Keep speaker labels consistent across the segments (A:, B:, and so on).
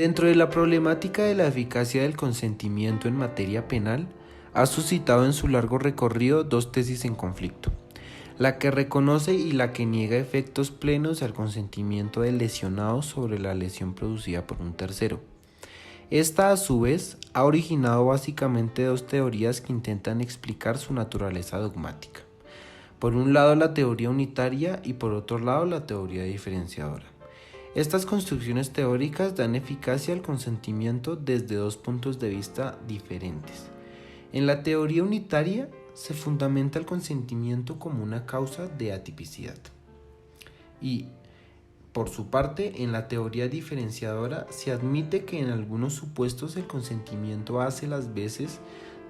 A: Dentro de la problemática de la eficacia del consentimiento en materia penal, ha suscitado en su largo recorrido dos tesis en conflicto: la que reconoce y la que niega efectos plenos al consentimiento del lesionado sobre la lesión producida por un tercero. Esta, a su vez, ha originado básicamente dos teorías que intentan explicar su naturaleza dogmática. Por un lado, la teoría unitaria y por otro lado, la teoría diferenciadora. Estas construcciones teóricas dan eficacia al consentimiento desde dos puntos de vista diferentes. En la teoría unitaria se fundamenta el consentimiento como una causa de atipicidad. Y, por su parte, en la teoría diferenciadora se admite que en algunos supuestos el consentimiento hace las veces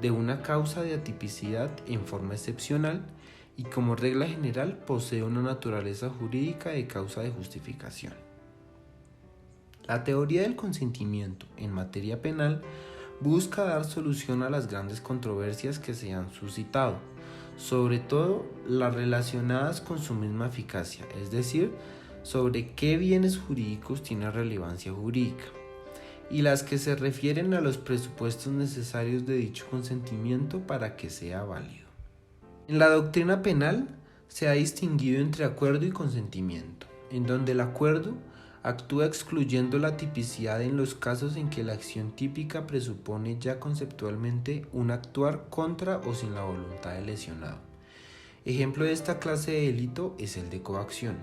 A: de una causa de atipicidad en forma excepcional y como regla general posee una naturaleza jurídica de causa de justificación. La teoría del consentimiento en materia penal busca dar solución a las grandes controversias que se han suscitado, sobre todo las relacionadas con su misma eficacia, es decir, sobre qué bienes jurídicos tienen relevancia jurídica, y las que se refieren a los presupuestos necesarios de dicho consentimiento para que sea válido. En la doctrina penal se ha distinguido entre acuerdo y consentimiento, en donde el acuerdo actúa excluyendo la tipicidad en los casos en que la acción típica presupone ya conceptualmente un actuar contra o sin la voluntad del lesionado. Ejemplo de esta clase de delito es el de coacción,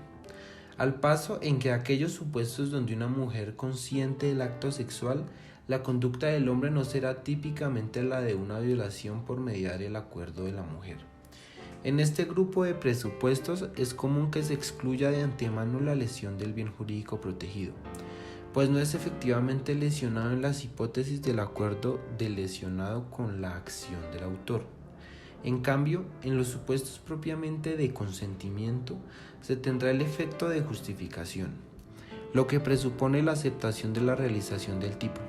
A: al paso en que aquellos supuestos donde una mujer consiente el acto sexual, la conducta del hombre no será típicamente la de una violación por mediar el acuerdo de la mujer. En este grupo de presupuestos es común que se excluya de antemano la lesión del bien jurídico protegido, pues no es efectivamente lesionado en las hipótesis del acuerdo del lesionado con la acción del autor. En cambio, en los supuestos propiamente de consentimiento se tendrá el efecto de justificación, lo que presupone la aceptación de la realización del tipo.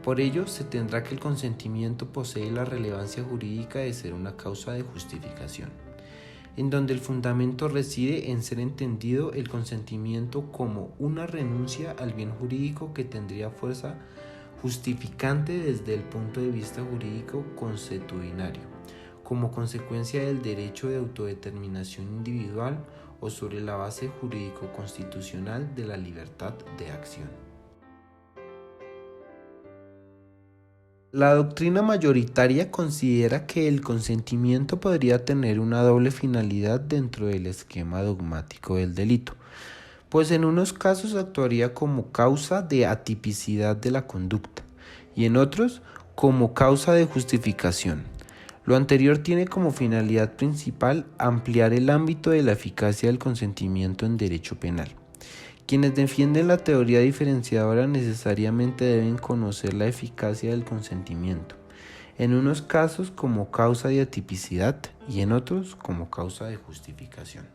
A: Por ello, se tendrá que el consentimiento posee la relevancia jurídica de ser una causa de justificación, en donde el fundamento reside en ser entendido el consentimiento como una renuncia al bien jurídico que tendría fuerza justificante desde el punto de vista jurídico consuetudinario, como consecuencia del derecho de autodeterminación individual o sobre la base jurídico-constitucional de la libertad de acción. La doctrina mayoritaria considera que el consentimiento podría tener una doble finalidad dentro del esquema dogmático del delito, pues en unos casos actuaría como causa de atipicidad de la conducta y en otros como causa de justificación. Lo anterior tiene como finalidad principal ampliar el ámbito de la eficacia del consentimiento en derecho penal. Quienes defienden la teoría diferenciadora necesariamente deben conocer la eficacia del consentimiento, en unos casos como causa de atipicidad y en otros como causa de justificación.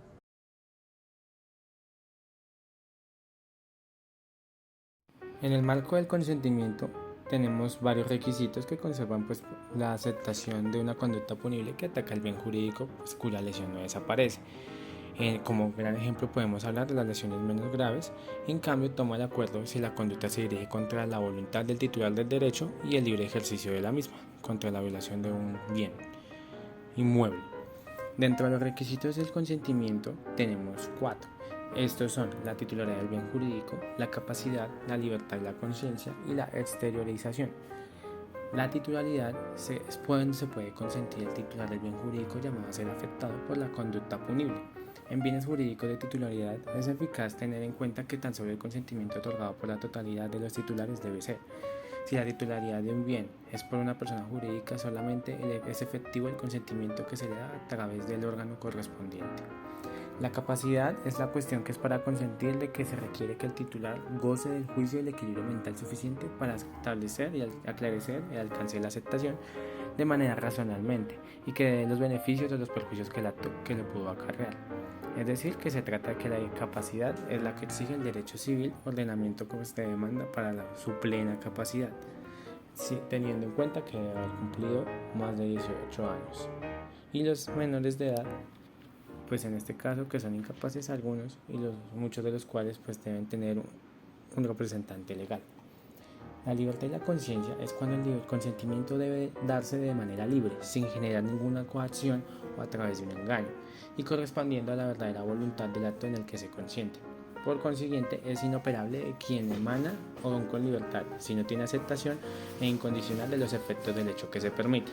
B: En el marco del consentimiento tenemos varios requisitos que conservan la aceptación de una conducta punible que ataca el bien jurídico cuya lesión no desaparece. Como gran ejemplo podemos hablar de las lesiones menos graves. En cambio, toma el acuerdo si la conducta se dirige contra la voluntad del titular del derecho y el libre ejercicio de la misma, contra la violación de un bien inmueble. Dentro de los requisitos del consentimiento tenemos 4. Estos son la titularidad del bien jurídico, la capacidad, la libertad y la conciencia y la exteriorización. La titularidad se puede consentir el titular del bien jurídico llamado a ser afectado por la conducta punible. En bienes jurídicos de titularidad es eficaz tener en cuenta que tan solo el consentimiento otorgado por la totalidad de los titulares debe ser. Si la titularidad de un bien es por una persona jurídica, solamente es efectivo el consentimiento que se le da a través del órgano correspondiente. La capacidad es la cuestión que es para consentir de que se requiere que el titular goce del juicio y el equilibrio mental suficiente para establecer y aclarecer el alcance de la aceptación de manera razonalmente y que dé los beneficios o los perjuicios que lo pudo acarrear. Es decir, que se trata de que la capacidad es la que exige el derecho civil, ordenamiento como se demanda para su plena capacidad, teniendo en cuenta que debe haber cumplido más de 18 años. Y los menores de edad, pues en este caso que son incapaces algunos y muchos de los cuales pues deben tener un representante legal. La libertad y la conciencia es cuando el consentimiento debe darse de manera libre, sin generar ninguna coacción o a través de un engaño, y correspondiendo a la verdadera voluntad del acto en el que se consiente. Por consiguiente, es inoperable quien emana o aun con libertad, si no tiene aceptación e incondicional de los efectos del hecho que se permite.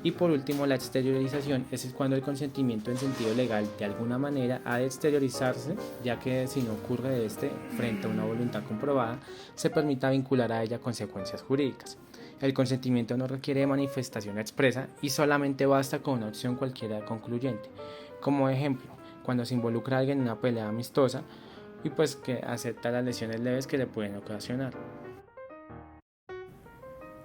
B: Y por último, la exteriorización es cuando el consentimiento en sentido legal de alguna manera ha de exteriorizarse, ya que si no ocurre de este frente a una voluntad comprobada, se permita vincular a ella consecuencias jurídicas. El consentimiento no requiere de manifestación expresa y solamente basta con una opción cualquiera concluyente. Como ejemplo, cuando se involucra a alguien en una pelea amistosa y pues que acepta las lesiones leves que le pueden ocasionar.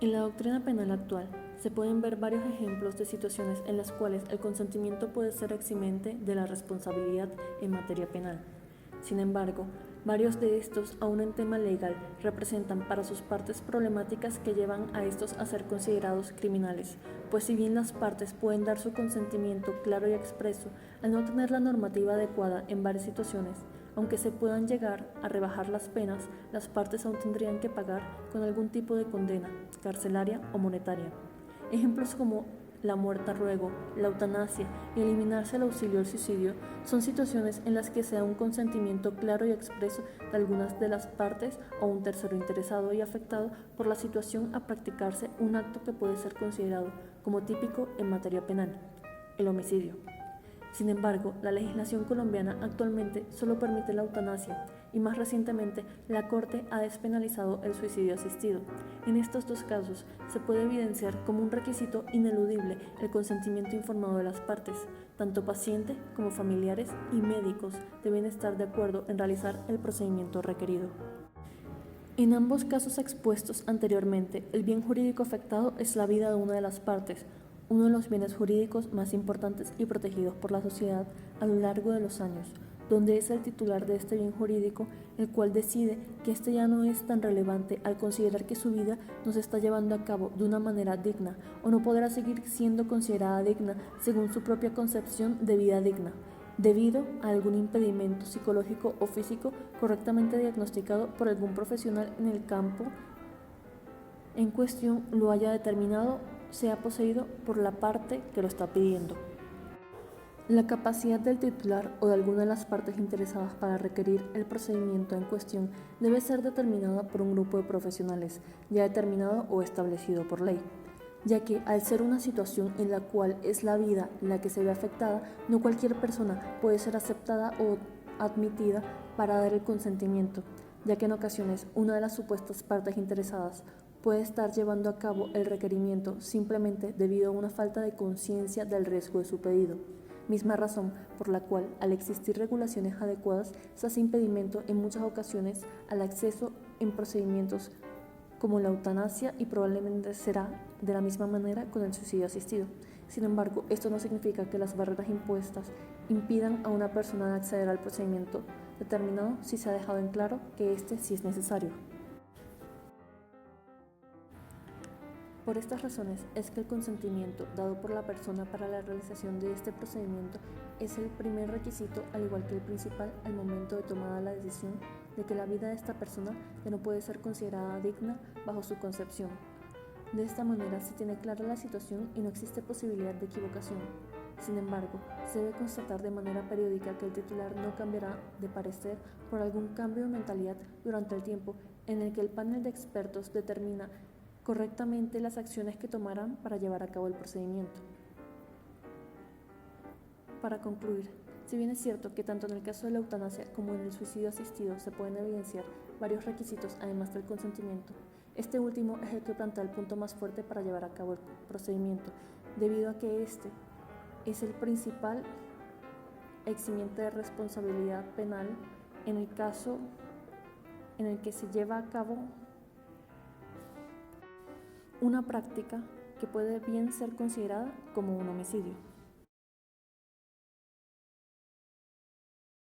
C: En la doctrina penal actual se pueden ver varios ejemplos de situaciones en las cuales el consentimiento puede ser eximente de la responsabilidad en materia penal. Sin embargo, varios de estos, aún en tema legal, representan para sus partes problemáticas que llevan a estos a ser considerados criminales, pues si bien las partes pueden dar su consentimiento claro y expreso, al no tener la normativa adecuada en varias situaciones, aunque se puedan llegar a rebajar las penas, las partes aún tendrían que pagar con algún tipo de condena, carcelaria o monetaria. Ejemplos como la muerte a ruego, la eutanasia y eliminarse el auxilio al suicidio son situaciones en las que se da un consentimiento claro y expreso de algunas de las partes o un tercero interesado y afectado por la situación a practicarse un acto que puede ser considerado como típico en materia penal, el homicidio. Sin embargo, la legislación colombiana actualmente solo permite la eutanasia y más recientemente la Corte ha despenalizado el suicidio asistido. En estos dos casos se puede evidenciar como un requisito ineludible el consentimiento informado de las partes. Tanto paciente como familiares y médicos deben estar de acuerdo en realizar el procedimiento requerido. En ambos casos expuestos anteriormente, el bien jurídico afectado es la vida de una de las partes, uno de los bienes jurídicos más importantes y protegidos por la sociedad a lo largo de los años, donde es el titular de este bien jurídico el cual decide que este ya no es tan relevante al considerar que su vida no se está llevando a cabo de una manera digna o no podrá seguir siendo considerada digna según su propia concepción de vida digna, debido a algún impedimento psicológico o físico correctamente diagnosticado por algún profesional en el campo en cuestión lo haya determinado, sea poseído por la parte que lo está pidiendo. La capacidad del titular o de alguna de las partes interesadas para requerir el procedimiento en cuestión debe ser determinada por un grupo de profesionales, ya determinado o establecido por ley, ya que al ser una situación en la cual es la vida la que se ve afectada, no cualquier persona puede ser aceptada o admitida para dar el consentimiento, ya que en ocasiones una de las supuestas partes interesadas puede estar llevando a cabo el requerimiento simplemente debido a una falta de conciencia del riesgo de su pedido, misma razón por la cual al existir regulaciones adecuadas se hace impedimento en muchas ocasiones al acceso en procedimientos como la eutanasia y probablemente será de la misma manera con el suicidio asistido. Sin embargo, esto no significa que las barreras impuestas impidan a una persona de acceder al procedimiento determinado si se ha dejado en claro que este sí es necesario. Por estas razones es que el consentimiento dado por la persona para la realización de este procedimiento es el primer requisito, al igual que el principal, al momento de tomada la decisión de que la vida de esta persona ya no puede ser considerada digna bajo su concepción. De esta manera se tiene clara la situación y no existe posibilidad de equivocación. Sin embargo, se debe constatar de manera periódica que el titular no cambiará de parecer por algún cambio de mentalidad durante el tiempo en el que el panel de expertos determina correctamente las acciones que tomarán para llevar a cabo el procedimiento. Para concluir, si bien es cierto que tanto en el caso de la eutanasia como en el suicidio asistido se pueden evidenciar varios requisitos además del consentimiento, este último es el que plantea el punto más fuerte para llevar a cabo el procedimiento, debido a que este es el principal eximiente de responsabilidad penal en el caso en el que se lleva a cabo una práctica que puede bien ser considerada como un homicidio.